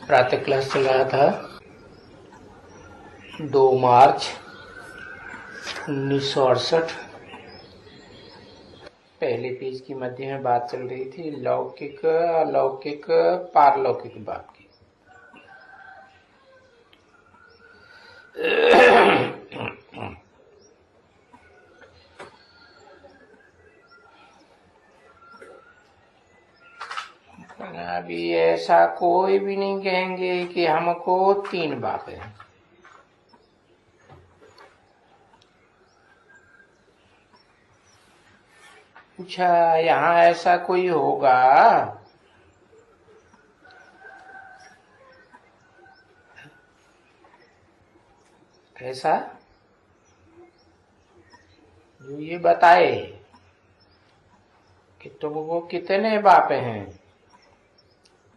प्रातः क्लास चल रहा था। 2 मार्च 1968। पहले पेज की मध्य में बात चल रही थी लौकिक अलौकिक पारलौकिक बात की। अभी ऐसा कोई भी नहीं कहेंगे कि हमको 3 बाप है। अच्छा, यहाँ ऐसा कोई होगा? ऐसा जो ये बताए कि तुमको कितने बाप हैं?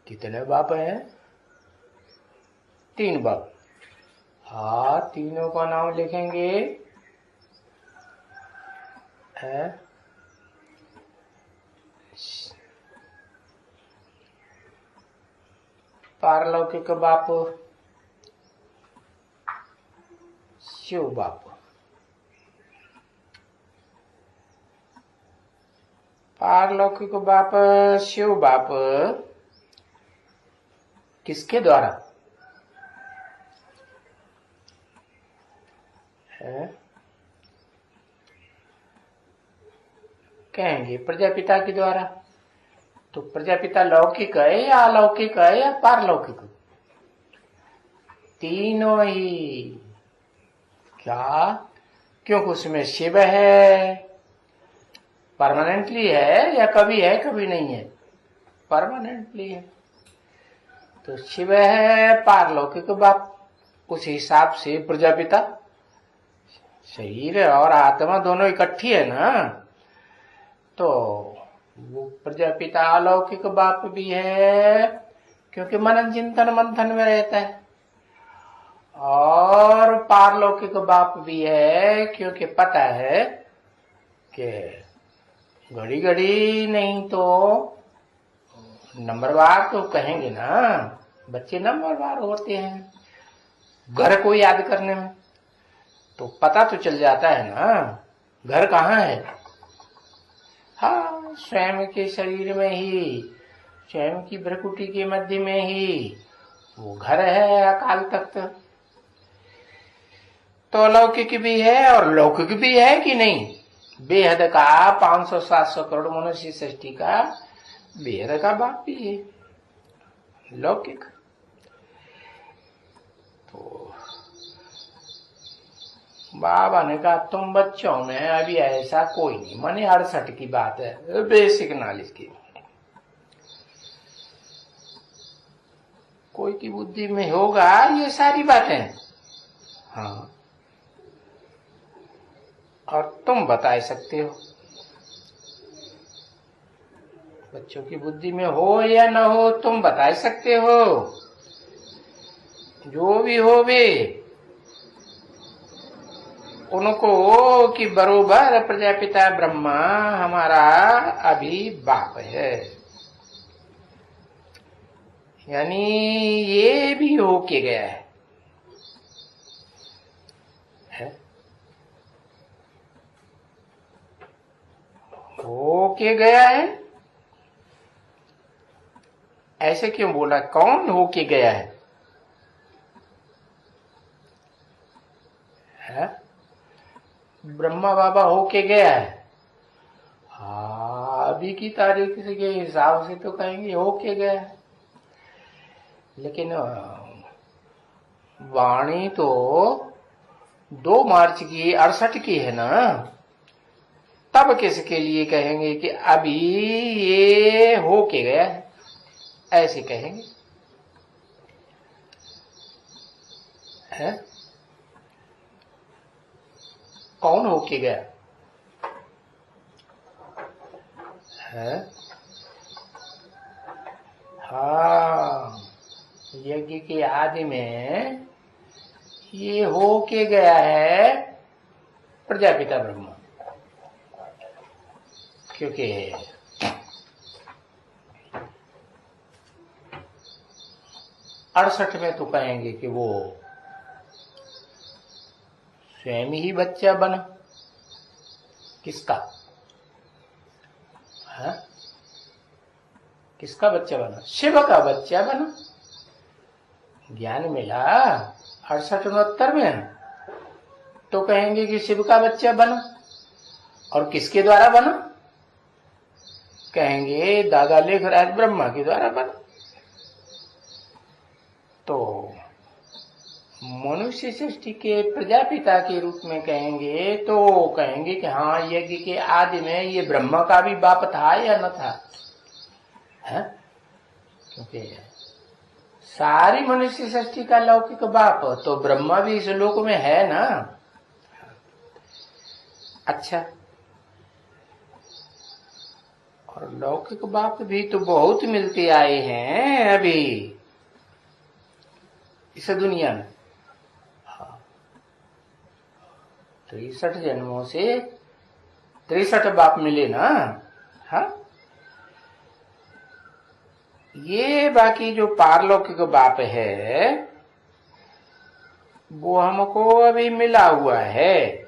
कितने बाप हैं? 3 बाप। हाँ, तीनों का नाम लिखेंगे। है पारलौकिक बाप शिव बाप। पारलौकिक बाप शिव बाप किसके द्वारा है? कहेंगे प्रजापिता के द्वारा। तो प्रजापिता लौकिक है या अलौकिक है या पारलौकिक? तीनों ही। क्या? क्योंकि उसमें शिव है, परमानेंटली है या कभी है कभी नहीं है? परमानेंटली है। तो शिव है पारलौकिक बाप। उस हिसाब से प्रजापिता शरीर और आत्मा दोनों इकट्ठी है ना, तो वो प्रजापिता अलौकिक बाप भी है क्योंकि मनन चिंतन मंथन में रहता है, और पारलौकिक बाप भी है क्योंकि पता है कि घड़ी घड़ी नहीं तो नंबरवार तो कहेंगे ना, बच्चे नंबरवार होते हैं घर को याद करने में, तो पता तो चल जाता है ना घर कहाँ है। हाँ, स्वयं के शरीर में ही, स्वयं की भ्रकुटी के मध्य में ही वो घर है अकाल तख्त। तो अलौकिक भी है और लौकिक भी है कि नहीं? बेहद का 500-700 करोड़ मनुष्य सृष्टि का बेहद का बाप भी है लौकिक। तो बाबा ने कहा तुम बच्चों में अभी ऐसा कोई नहीं, माने 68 की बात है, बेसिक नॉलेज की। कोई की बुद्धि में होगा ये सारी बातें। हाँ, और तुम बता सकते हो, बच्चों की बुद्धि में हो या न हो तुम बता सकते हो। जो भी हो वे उनको कि बरोबर प्रजापिता ब्रह्मा हमारा अभी बाप है, यानी ये भी हो के गया है? हो के गया है। ऐसे क्यों बोला? कौन हो के गया है? ब्रह्मा बाबा हो के गया है। हाँ, अभी की तारीख के हिसाब से तो कहेंगे हो के गया है, लेकिन वाणी तो 2 मार्च की 68 की है ना, तब किसके लिए कहेंगे कि अभी ये हो के गया है? ऐसे कहेंगे है? कौन हो के गया है? हाँ, यज्ञ के आदि में ये हो के गया है प्रजापिता ब्रह्मा, क्योंकि 68 में तो कहेंगे कि वो स्वयं ही बच्चा बना। किसका? हाँ? किसका बच्चा बना? शिव का बच्चा बना। ज्ञान मिला 68-69 में, तो कहेंगे कि शिव का बच्चा बना। और किसके द्वारा बना? कहेंगे दादा लेखराज ब्रह्मा के द्वारा बना। तो मनुष्य सृष्टि के प्रजापिता के रूप में कहेंगे तो कहेंगे कि हाँ, यज्ञ के आदि में ये ब्रह्मा का भी बाप था या न था? है? क्योंकि सारी मनुष्य सृष्टि का लौकिक बाप तो ब्रह्मा भी इस लोक में है ना। अच्छा, और लौकिक बाप भी तो बहुत मिलते आए हैं अभी इस दुनिया में। 63 जन्मों से 63 बाप मिले ना। हाँ, ये बाकी जो पारलौकिक बाप है वो हमको अभी मिला हुआ है,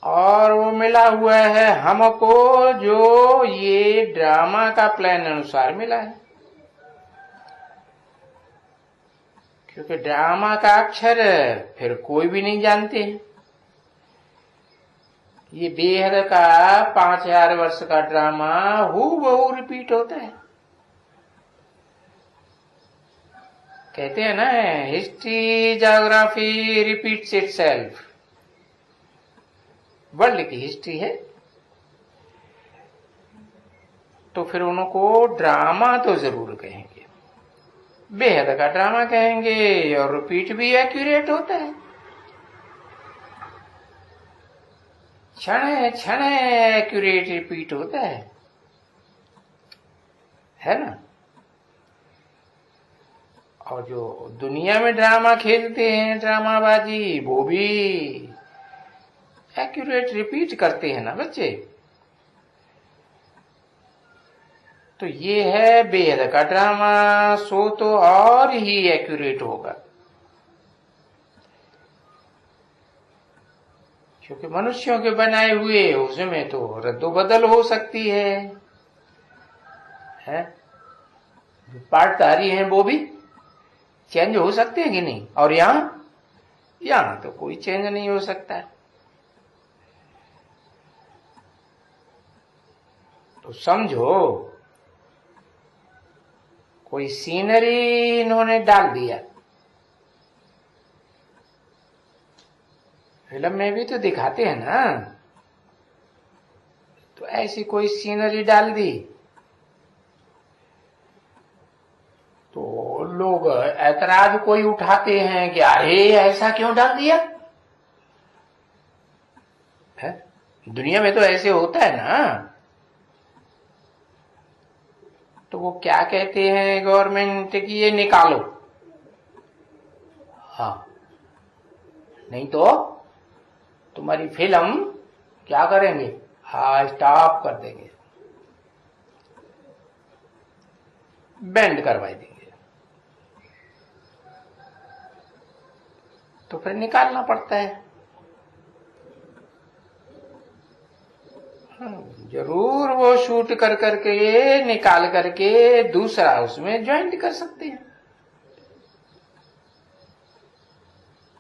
और वो मिला हुआ है हमको जो ये ड्रामा का प्लान अनुसार मिला है। क्योंकि ड्रामा का अक्षर फिर कोई भी नहीं जानते हैं। ये बेहद का 5000 वर्ष का ड्रामा हूबहू रिपीट होता है। कहते हैं ना, history geography repeats itself. World की हिस्ट्री है तो फिर उनको ड्रामा तो जरूर कहेंगे, बेहद का ड्रामा कहेंगे, और रिपीट भी एक्यूरेट होता है। क्षण क्षण एक्यूरेट रिपीट होता है ना। और जो दुनिया में ड्रामा खेलते हैं, ड्रामाबाजी, वो भी एक्यूरेट रिपीट करते हैं ना बच्चे। तो ये है बेहद का ड्रामा, सो तो और ही एक्यूरेट होगा। क्योंकि मनुष्यों के बनाए हुए उसमें तो रद्दोबदल हो सकती है? जो पाठधारी हैं वो भी चेंज हो सकते हैं कि नहीं? और यहां तो कोई चेंज नहीं हो सकता। तो समझो कोई सीनरी इन्होंने डाल दिया, फिल्म में भी तो दिखाते हैं ना, तो ऐसी कोई सीनरी डाल दी तो लोग ऐतराज कोई उठाते हैं कि अरे ऐसा क्यों डाल दिया है? दुनिया में तो ऐसे होता है ना। तो वो क्या कहते हैं गवर्नमेंट की, ये निकालो। हाँ, नहीं तो तुम्हारी फिल्म क्या करेंगे? हाँ, स्टॉप कर देंगे, बैंड करवा देंगे। तो फिर निकालना पड़ता है। जरूर वो शूट कर करके निकाल करके दूसरा उसमें ज्वाइंट कर सकते हैं।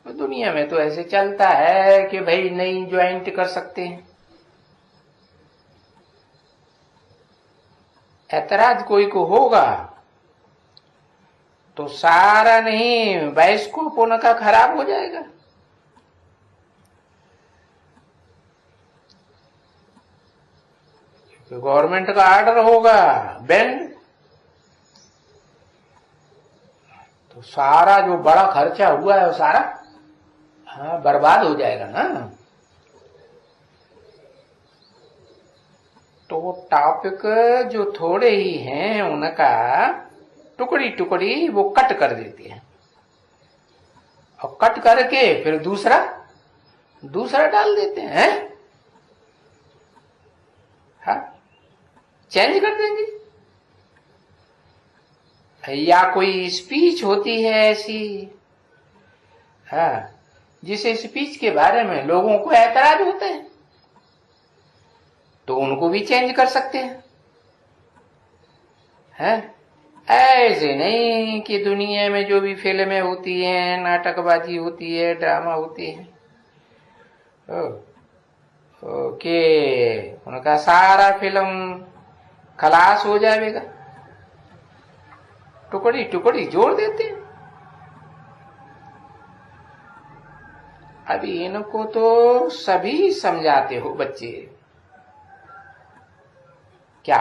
तो दुनिया में तो ऐसे चलता है कि भाई नहीं ज्वाइंट कर सकते हैं। ऐतराज कोई को होगा तो सारा नहीं बाइस्कोप उनका खराब हो जाएगा। गवर्नमेंट का ऑर्डर होगा बैंड, तो सारा जो बड़ा खर्चा हुआ है वो सारा बर्बाद हो जाएगा ना। तो वो टॉपिक जो थोड़े ही हैं उनका टुकड़ी टुकड़ी वो कट कर देते हैं, और कट करके फिर दूसरा डाल देते हैं। हाँ, चेंज कर देंगे। या कोई स्पीच होती है ऐसी, हाँ, जिस स्पीच के बारे में लोगों को ऐतराज होते हैं, तो उनको भी चेंज कर सकते हैं। ऐसे नहीं कि दुनिया में जो भी फिल्में होती हैं, नाटकबाजी होती है, ड्रामा होती है, ओके, उनका सारा फिल्म खलास हो जाएगा, टुकड़ी टुकड़ी जोड़ देते हैं। अभी इनको तो सभी समझाते हो बच्चे, क्या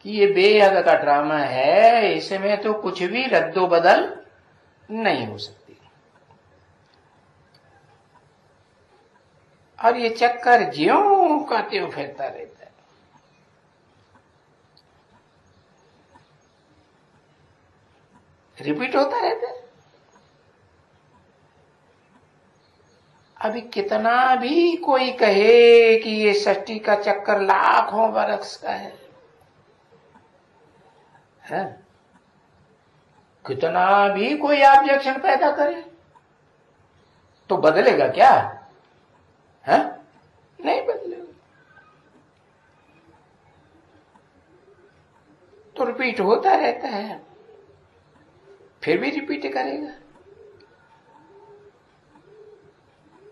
कि ये बेहद का ड्रामा है, इसमें तो कुछ भी रद्दो बदल नहीं हो सकती, और ये चक्कर ज्यों का त्यों फिरता रहता है। रिपीट होता रहता है। अभी कितना भी कोई कहे कि ये सृष्टि का चक्कर लाखों बरस का है, कितना भी कोई ऑब्जेक्शन पैदा करे, तो बदलेगा क्या? है नहीं बदलेगा, तो रिपीट होता रहता है, फिर भी रिपीट करेगा।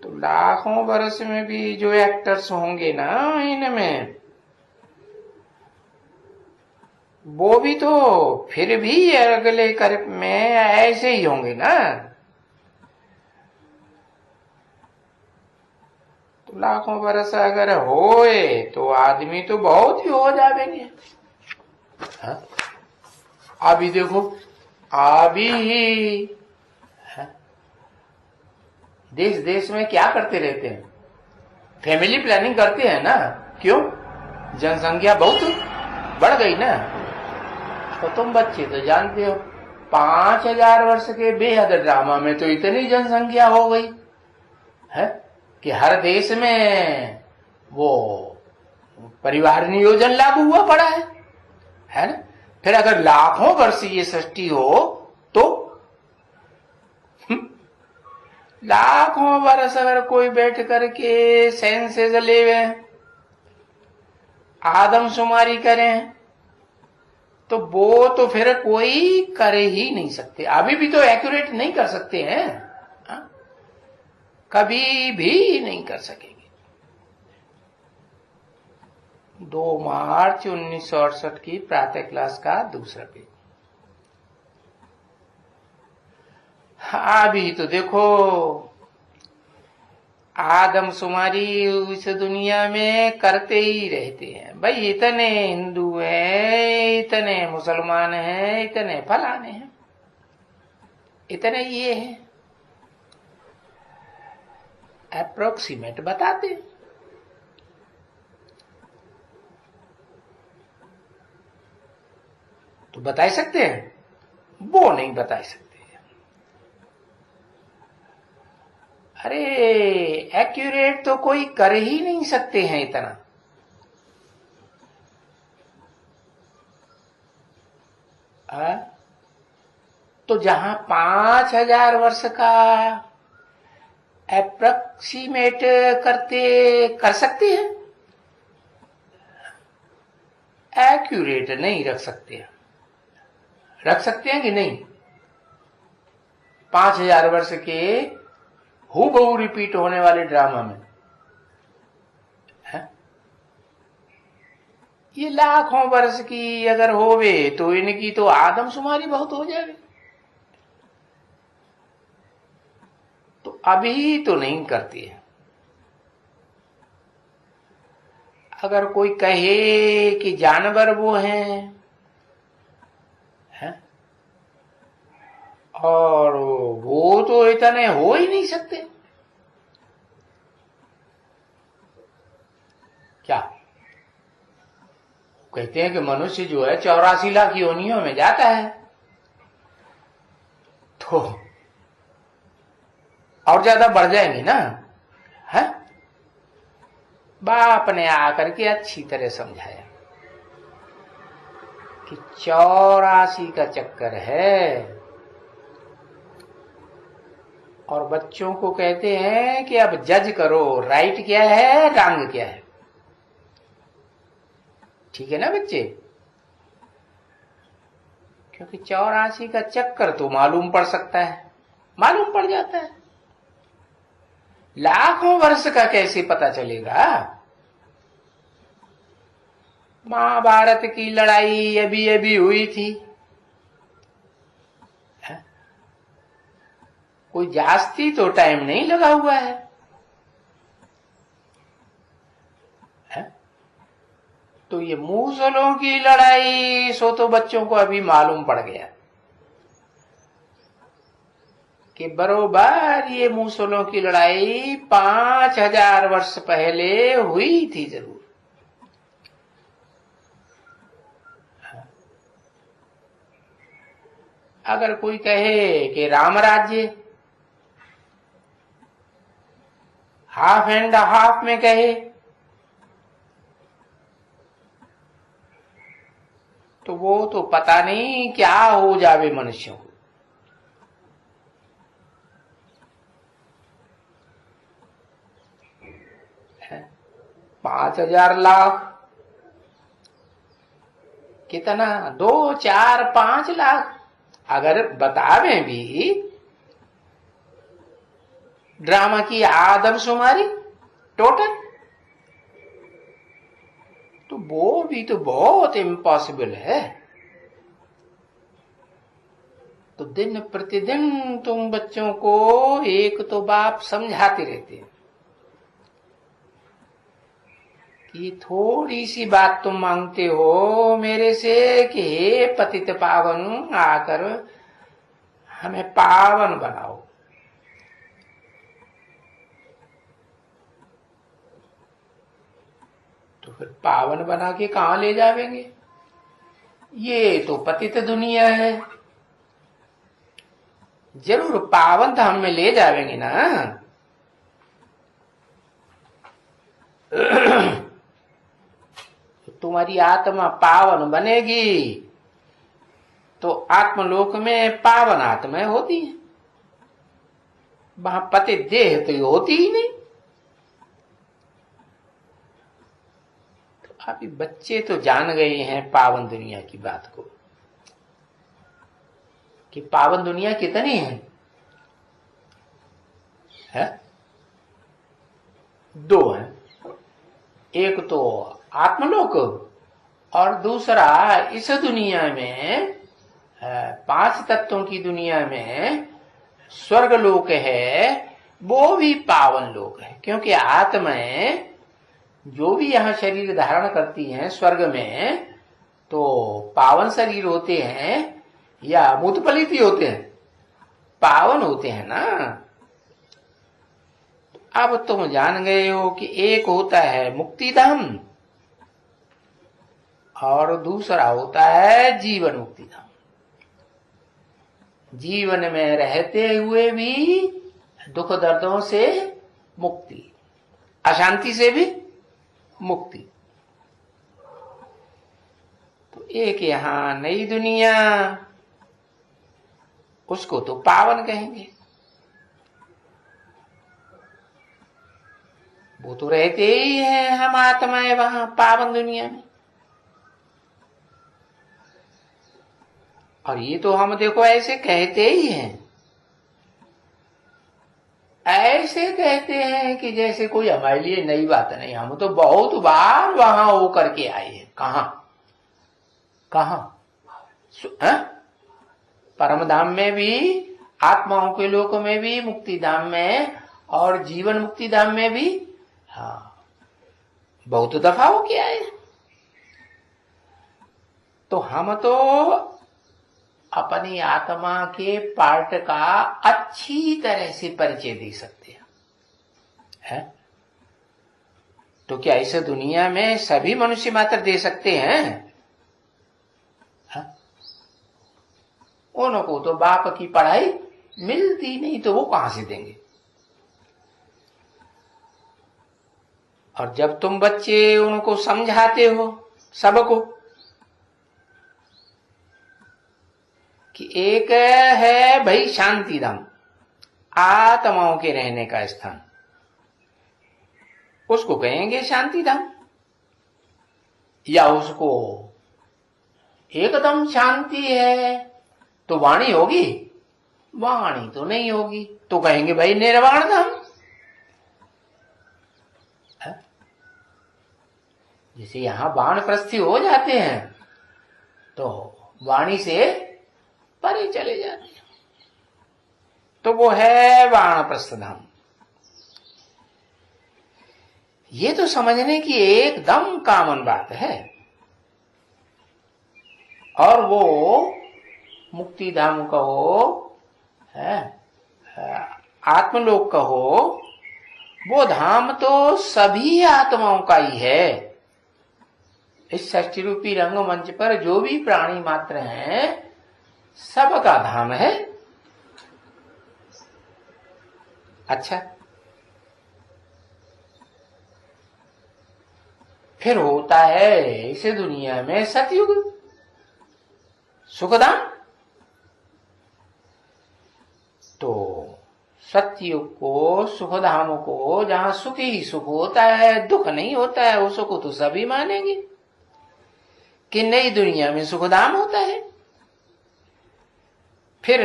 तो लाखों बरस में भी जो एक्टर्स होंगे ना इनमें, वो भी तो फिर भी अगले कर्म में ऐसे ही होंगे ना। तो लाखों बरस अगर होए तो आदमी तो बहुत ही हो जाएंगे। अभी देखो, अभी देश देश में क्या करते रहते हैं, फैमिली प्लानिंग करते हैं ना। क्यों? जनसंख्या बहुत बढ़ गई ना। तो तुम बच्चे तो जानते हो, 5000 वर्ष के बेहद ड्रामा में तो इतनी जनसंख्या हो गई है कि हर देश में वो परिवार नियोजन लागू हुआ पड़ा है ना। फिर अगर लाखों वर्ष ये सृष्टि हो तो लाखों वर्ष अगर कोई बैठ करके सेंसेस लेवे, आदमशुमारी करें, तो वो तो फिर कोई करे ही नहीं सकते। अभी भी तो एक्यूरेट नहीं कर सकते हैं, कभी भी नहीं कर सकेंगे। 2 मार्च 1968 की प्रातः क्लास का दूसरा पेज। अभी तो देखो, आदमशुमारी इस दुनिया में करते ही रहते हैं भाई। इतने हिंदू हैं, इतने मुसलमान हैं, इतने फलाने हैं, इतने ये हैं, अप्रोक्सीमेट बताते हैं। तो बता सकते हैं, वो नहीं बता सकते। अरे एक्यूरेट तो कोई कर ही नहीं सकते हैं इतना। तो जहां 5000 वर्ष का अप्रोक्सीमेट कर सकते हैं, एक्यूरेट नहीं रख सकते हैं। रख सकते हैं कि नहीं? 5000 वर्ष के हूबहू रिपीट होने वाले ड्रामा में है? ये लाखों वर्ष की अगर होवे तो इनकी तो आदमशुमारी बहुत हो जाएगी। तो अभी तो नहीं करती है। अगर कोई कहे कि जानवर वो हैं और वो तो इतने हो ही नहीं सकते, क्या कहते हैं कि मनुष्य जो है 84 लाख योनियों में जाता है, तो और ज्यादा बढ़ जाएंगे ना। है बाप ने आकर के अच्छी तरह समझाया। कि 84 का चक्कर है, और बच्चों को कहते हैं कि अब जज करो, राइट क्या है, रॉन्ग क्या है। ठीक है ना बच्चे? क्योंकि 84 का चक्कर तो मालूम पड़ सकता है, मालूम पड़ जाता है। लाखों वर्ष का कैसे पता चलेगा? महाभारत की लड़ाई अभी अभी हुई थी, कोई जास्ती तो टाइम नहीं लगा हुआ है। तो ये मूसलों की लड़ाई सो तो बच्चों को अभी मालूम पड़ गया कि बरोबर ये मूसलों की लड़ाई 5000 वर्ष पहले हुई थी जरूर। अगर कोई कहे कि राम राज्य हाफ एंड हाफ में कहे तो वो तो पता नहीं क्या हो जावे मनुष्यों को। 5000 लाख कितना, 2 4 5 लाख अगर बतावे भी ड्रामा की आदमशुमारी टोटल, तो वो भी तो बहुत इम्पॉसिबल है। तो दिन प्रतिदिन तुम बच्चों को एक तो बाप समझाते रहते हैं कि थोड़ी सी बात तुम मांगते हो मेरे से कि हे पतित पावन आकर हमें पावन बनाओ। तो फिर पावन बना के कहां ले जावेंगे? ये तो पतित दुनिया है। जरूर पावन तो हमें ले जावेंगे ना। तुम्हारी आत्मा पावन बनेगी तो आत्मलोक में पावन आत्माएं होती है, वहां पतित देह तो होती ही नहीं। अभी बच्चे तो जान गए हैं पावन दुनिया की बात को कि पावन दुनिया कितनी है? 2 है, एक तो आत्मलोक और दूसरा इस दुनिया में 5 तत्वों की दुनिया में स्वर्ग लोक है, वो भी पावन लोक है। क्योंकि आत्माएं जो भी यहां शरीर धारण करती हैं स्वर्ग में तो पावन शरीर होते हैं या मुतपलित ही होते हैं, पावन होते हैं ना। अब तुम जान गए हो कि एक होता है मुक्तिधाम और दूसरा होता है जीवन मुक्तिधाम। जीवन में रहते हुए भी दुख दर्दों से मुक्ति, अशांति से भी मुक्ति। तो एक यहां नई दुनिया, उसको तो पावन कहेंगे। वो तो रहते ही हैं हम आत्माएं वहां पावन दुनिया में। और ये तो हम देखो ऐसे कहते ही हैं, ऐसे कहते हैं कि जैसे कोई हमारे लिए नई बात नहीं। हम तो बहुत बार वहां हो करके आए हैं। कहां कहां? परम धाम में भी, आत्माओं के लोक में भी, मुक्ति धाम में और जीवन मुक्ति धाम में भी। हाँ, बहुत दफा हो के आए। तो हम तो अपनी आत्मा के पार्ट का अच्छी तरह से परिचय दे सकते हैं, है? तो क्या इस दुनिया में सभी मनुष्य मात्र दे सकते हैं? उनको तो बाप की पढ़ाई मिलती नहीं, तो वो कहां से देंगे? और जब तुम बच्चे उनको समझाते हो सबको, कि एक है भाई शांति धाम, आत्माओं के रहने का स्थान, उसको कहेंगे शांति धाम। या उसको एकदम शांति है तो वाणी होगी, वाणी तो नहीं होगी, तो कहेंगे भाई निर्वाण धाम। जैसे यहां वानप्रस्थी हो जाते हैं तो वाणी से परे चले जाते हैं, तो वो है वानप्रस्थ धाम। ये तो समझने की एकदम कॉमन बात है। और वो मुक्ति धाम कहो, आत्मलोक कहो, वो धाम तो सभी आत्माओं का ही है। इस षष्ठी रूपी रंगमंच पर जो भी प्राणी मात्र हैं, सबका धाम है। अच्छा, फिर होता है इस दुनिया में सतयुग सुखधाम। तो सतयुग को, सुखधाम को, जहां सुख ही सुख होता है, दुख नहीं होता है, उसको तो सभी मानेंगे कि नई दुनिया में सुखधाम होता है। फिर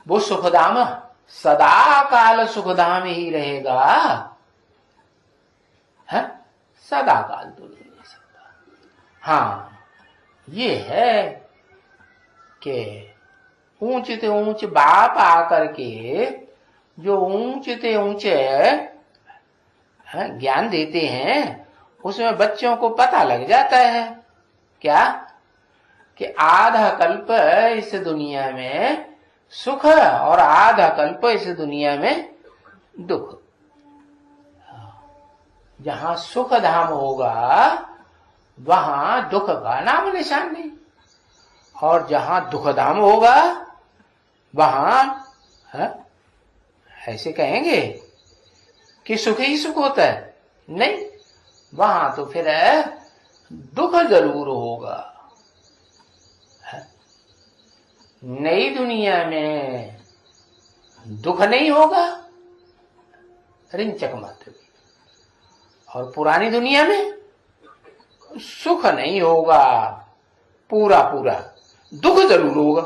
वो सुखधाम सदा काल सुखधाम ही रहेगा, है? सदा काल तो नहीं रह सकता। हाँ, ये है कि ऊंचे से ऊंच बाप आकर के जो ऊंचे से ऊंचे ज्ञान देते हैं, उसमें बच्चों को पता लग जाता है क्या कि आधा कल्प इस दुनिया में सुख और आधा कल्प इस दुनिया में दुख। जहां सुख धाम होगा वहां दुख का नाम निशान नहीं, और जहां दुख धाम होगा वहां ऐसे कहेंगे कि सुख ही सुख होता है, नहीं, वहां तो फिर दुख जरूर होगा। नई दुनिया में दुख नहीं होगा, रिंचक मात्र भी, और पुरानी दुनिया में सुख नहीं होगा, पूरा पूरा दुख जरूर होगा।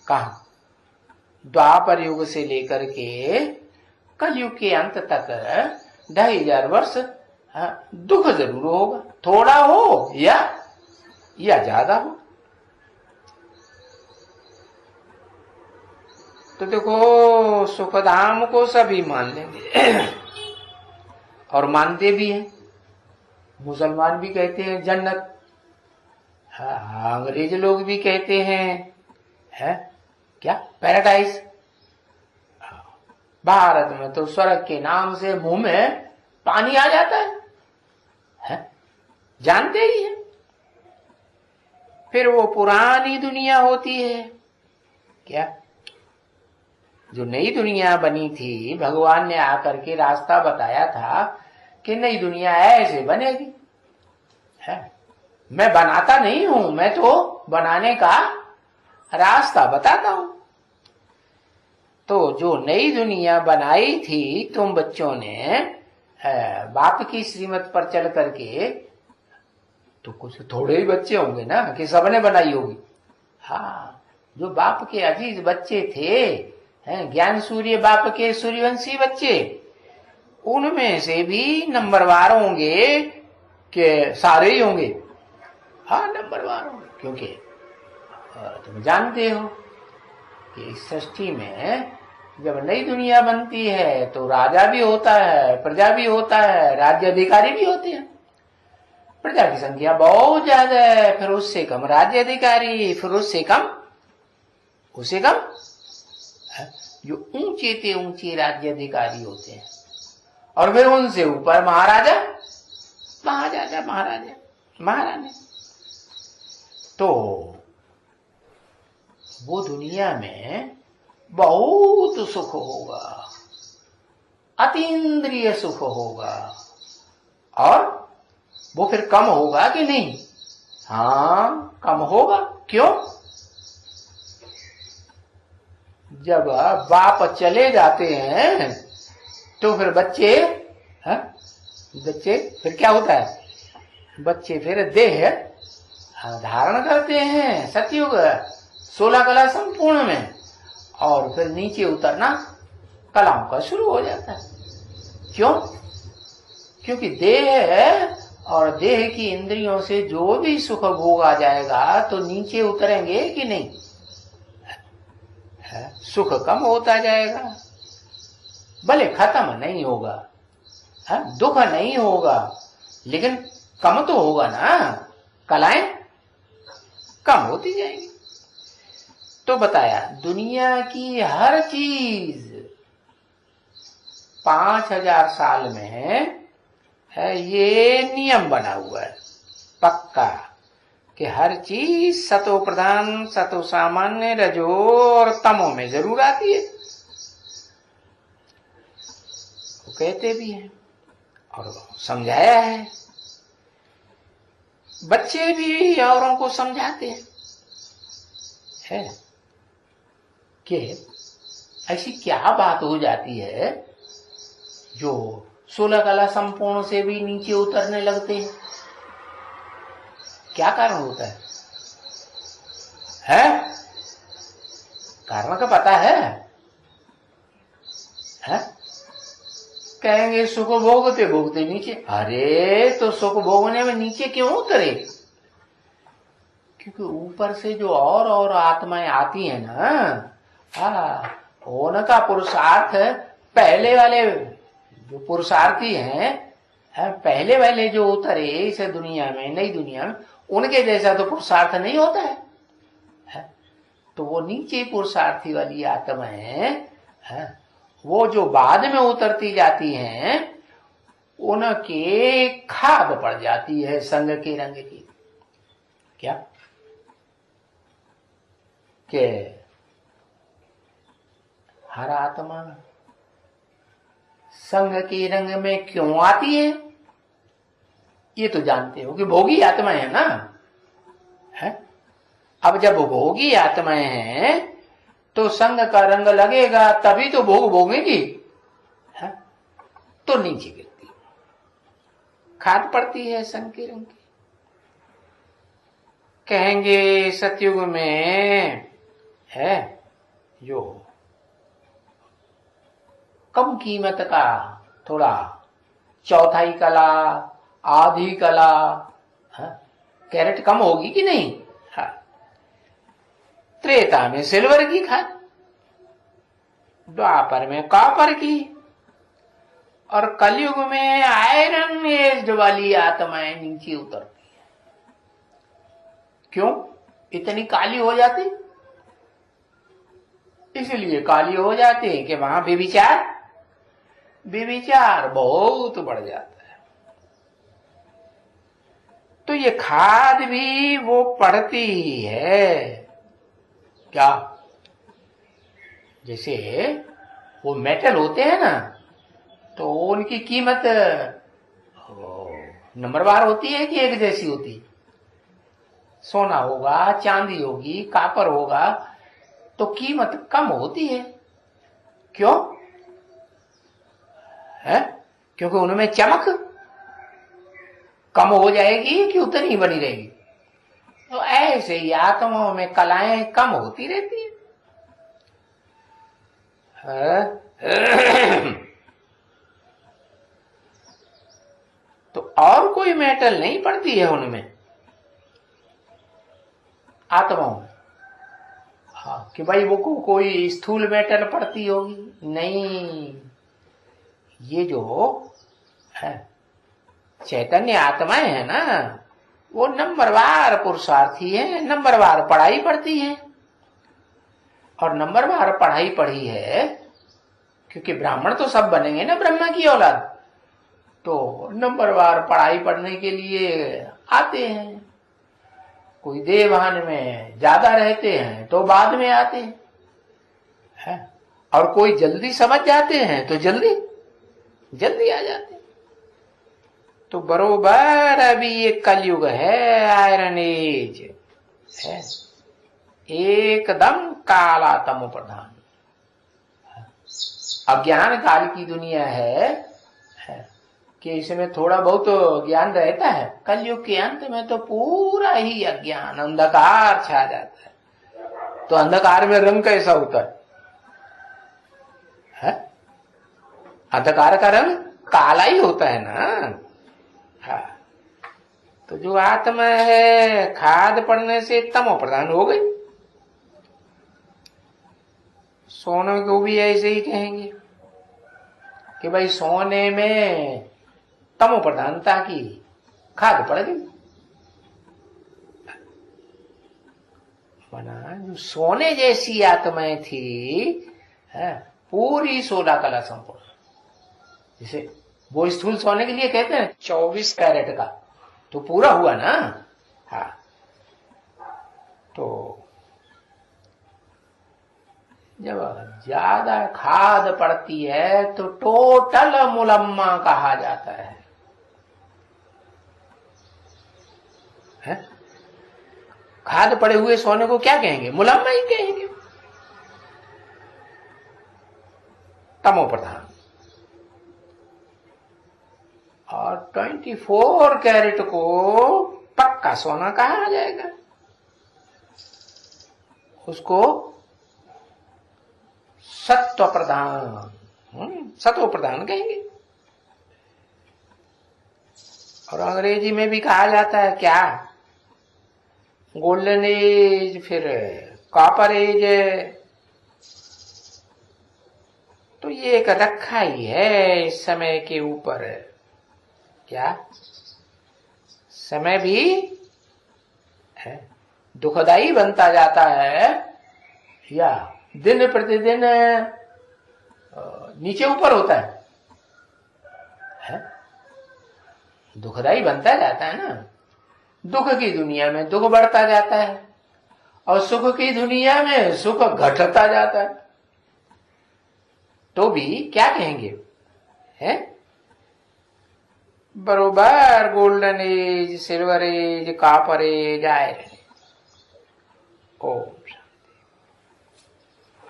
कहा द्वापर युग से लेकर के कलयुग के अंत तक 2500 वर्ष दुख जरूर होगा, थोड़ा हो या ज्यादा हो। तो देखो, सुखधाम को सभी मान लेंगे और मानते भी हैं। मुसलमान भी कहते हैं जन्नत, अंग्रेज लोग भी कहते हैं क्या पैराडाइज। भारत में तो स्वर्ग के नाम से मुंह में पानी आ जाता है, जानते ही है। फिर वो पुरानी दुनिया होती है क्या, जो नई दुनिया बनी थी, भगवान ने आकर के रास्ता बताया था कि नई दुनिया ऐसे बनेगी, है? मैं बनाता नहीं हूं, मैं तो बनाने का रास्ता बताता हूं। तो जो नई दुनिया बनाई थी तुम बच्चों ने बाप की श्रीमत पर चल करके, तो कुछ थोड़े ही बच्चे होंगे ना कि सबने बनाई होगी। हाँ, जो बाप के अजीज बच्चे थे, ज्ञान सूर्य बाप के सूर्यवंशी बच्चे, उनमें से भी नंबरवार होंगे कि सारे ही होंगे। हाँ, नंबरवार होंगे, क्योंकि तुम जानते हो कि इस सृष्टि में जब नई दुनिया बनती है तो राजा भी होता है, प्रजा भी होता है, राज्य अधिकारी भी होते हैं। प्रजा की संख्या बहुत ज्यादा है, फिर उससे कम राज्य अधिकारी, फिर उससे कम जो ऊंचे से ऊंचे राज्य अधिकारी होते हैं, और फिर उनसे ऊपर महाराजा, महारानी। तो वो दुनिया में बहुत सुख होगा, अतीन्द्रिय सुख होगा। और वो फिर कम होगा कि नहीं, हाँ, कम होगा। क्यों? जब बाप चले जाते हैं तो फिर बच्चे, हाँ, बच्चे फिर क्या होता है? बच्चे फिर देह धारण करते हैं सतयुग 16 कला संपूर्ण में, और फिर नीचे उतरना कलाओं का शुरू हो जाता है। क्यों? क्योंकि देह और देह की इंद्रियों से जो भी सुख भोगा जाएगा तो नीचे उतरेंगे कि नहीं? सुख कम होता जाएगा, भले खत्म नहीं होगा, दुख नहीं होगा, लेकिन कम तो होगा ना, कलाएं कम होती जाएंगी। तो बताया दुनिया की हर चीज 5000 साल में है, ये नियम बना हुआ है पक्का कि हर चीज सतो प्रधान, सतो सामान्य, रजो और तमो में जरूर आती है। वो कहते भी हैं और समझाया है, बच्चे भी औरों को समझाते हैं है कि ऐसी क्या बात हो जाती है जो 16 कला संपूर्ण से भी नीचे उतरने लगते हैं? क्या कारण होता है? कारण का पता है? कहेंगे सुख भोगते भोगते नीचे। अरे तो सुख भोगने में नीचे क्यों उतरे? क्योंकि ऊपर से जो और आत्माएं आती हैं ना, उनका पुरुषार्थ पहले वाले जो पुरुषार्थी हैं, पहले वाले जो उतरे इस दुनिया में, नई दुनिया में, उनके जैसा तो पुरुषार्थ नहीं होता है। तो वो नीचे पुरुषार्थी वाली आत्माएं, वो जो बाद में उतरती जाती हैं, उनके खाद पड़ जाती है संग के रंग की। क्या के हर आत्मा संग के रंग में क्यों आती है? ये तो जानते हो कि भोगी आत्माएं है ना, है? अब जब भोगी आत्माएं हैं तो संग का रंग लगेगा तभी तो भोग भोगेगी, है? तो नीचे गिरती, खाद पड़ती है संग के रंग की। कहेंगे सतयुग में है जो कम कीमत का, थोड़ा चौथाई कला, आधी कला, कैरेट कम होगी कि नहीं? त्रेता में सिल्वर की खाद, द्वापर में कॉपर की, और कलयुग में आयरन एज वाली आत्माएं नीचे उतरती है। क्यों इतनी काली हो जाती? इसलिए काली हो जाती है कि वहां बेविचार बहुत बढ़ जाता है। तो ये खाद भी वो पड़ती है। क्या? जैसे वो मेटल होते हैं ना, तो उनकी कीमत नंबरवार होती है कि एक जैसी होती? सोना होगा, चांदी होगी, कॉपर होगा, तो कीमत कम होती है। क्यों? क्योंकि उनमें चमक कम हो जाएगी कि उतनी ही बनी रहेगी? तो ऐसे ही आत्माओं में कलाएं कम होती रहती है। तो और कोई मेटल नहीं पड़ती है उनमें, आत्माओं में। हाँ कि भाई वो कोई स्थूल मेटल पड़ती होगी, नहीं। ये जो है चैतन्य आत्माएं है ना, वो नंबरवार पुरुषार्थी है, नंबरवार पढ़ाई पढ़ती है। और नंबरवार पढ़ाई पढ़ी है क्योंकि ब्राह्मण तो सब बनेंगे ना ब्रह्मा की औलाद, तो नंबरवार पढ़ाई पढ़ने के लिए आते हैं। कोई देवहान में ज्यादा रहते हैं तो बाद में आते हैं, और कोई जल्दी समझ जाते हैं तो जल्दी आ जाते हैं। तो बरोबर अभी ये कलयुग है, आयरन एज है, एकदम काला तमो प्रधान अज्ञान काल की दुनिया है कि इसमें थोड़ा बहुत ज्ञान रहता है। कलयुग के अंत में तो पूरा ही अज्ञान अंधकार छा जाता है। तो अंधकार में रंग कैसा होता है? अंधकार का रंग काला ही होता है ना। हाँ, तो जो आत्मा है खाद पड़ने से तमो प्रधान हो गई। सोने को भी ऐसे ही कहेंगे कि भाई सोने में तमो प्रधानता की खाद पड़ गई। जो सोने जैसी आत्माएं थी है, पूरी 16 कला संपूर्ण, जिसे वो स्थूल सोने के लिए कहते हैं 24 कैरेट का, तो पूरा हुआ ना। हाँ, तो जब ज्यादा खाद पड़ती है तो टोटल मुलम्मा कहा जाता है। खाद पड़े हुए सोने को क्या कहेंगे? मुलम्मा ही कहेंगे। तमो प्रधान। और 24 कैरेट को पक्का सोना कहा जाएगा। उसको सत्व प्रधान, सत्व प्रधान कहेंगे। और अंग्रेजी में भी कहा जाता है क्या? गोल्डन एज, फिर कॉपर एज। तो ये एक रखा ही है इस समय के ऊपर। क्या समय भी है दुखदाई बनता जाता है या दिन प्रतिदिन नीचे ऊपर होता है? दुखदाई बनता जाता है ना। दुख की दुनिया में दुख बढ़ता जाता है और सुख की दुनिया में सुख घटता जाता है। तो भी क्या कहेंगे? है बरोबर golden age, silver age, copper age, iron. ओ